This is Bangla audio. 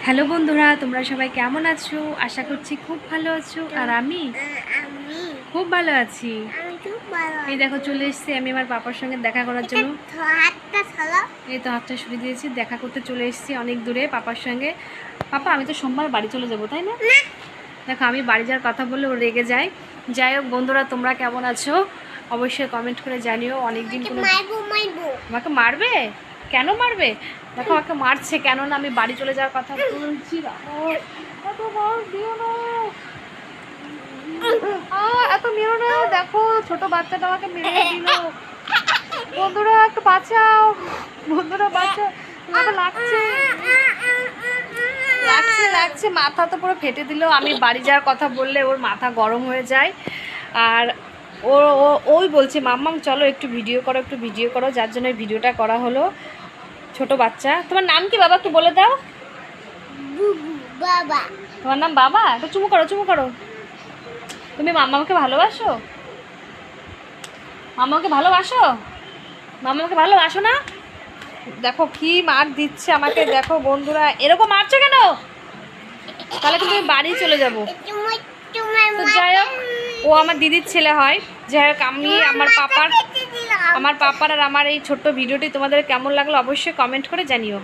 হ্যালো বন্ধুরা, তোমরা সবাই কেমন আছো? আশা করছি খুব ভালো আছো। আর আমি খুব ভালো আছি। এই দেখো চলে এসেছি আমি আমার পাপার সঙ্গে দেখা করার জন্য। এই তো হাতটা সরিয়ে দিয়েছি, দেখা করতে চলে এসেছি অনেক দূরে পাপার সঙ্গে। পাপা আমি তো সোমবার বাড়ি চলে যাবো, তাই না? দেখো আমি বাড়ি যাওয়ার কথা বললে ও রেগে যায়। যাই হোক বন্ধুরা, তোমরা কেমন আছো অবশ্যই কমেন্ট করে জানিও। অনেকদিন কোনো আমাকে মারবে? কেন মারবে? দেখো আমাকে মারছে কেন না, আমি বাড়ি চলে যাওয়ার কথা বলছি। এত মেরো না, দেখো ছোট বাচ্চাটা আমাকে মেরে দিল। বন্ধুরা একটু বাঁচাও, বন্ধুরা বাঁচাও। আমাকে লাগছে লাগছে লাগছে, মাথা তো পুরো ফেটে দিল। আমি বাড়ি যাওয়ার কথা বললে ওর মাথা গরম হয়ে যায়। আর ওই বলছে মাম্মাম চলো একটু ভিডিও করো, একটু ভিডিও করো, যার জন্য ভিডিওটা করা হলো। ছোট বাচ্চা, তোমার নাম কি বাবা একটু বলে দাও। বাবা, তোমার নাম বাবা? একটু চুমু করো, চুমু করো। তুমি মাম্মাকে ভালোবাসো? মাম্মাকে ভালোবাসো? মাম্মাকে ভালোবাসো না? দেখো কি মার দিচ্ছে আমাকে, দেখো বন্ধুরা এরকম মারছো কেন? তাহলে কিন্তু আমি বাড়ি চলে যাবো। তো যাই হোক, ও আমার দিদির ছেলে হয়। যাই হোক, আমি আমার পাপার আর আমার এই ছোট্ট ভিডিওটি তোমাদের কেমন লাগলো অবশ্যই কমেন্ট করে জানিও।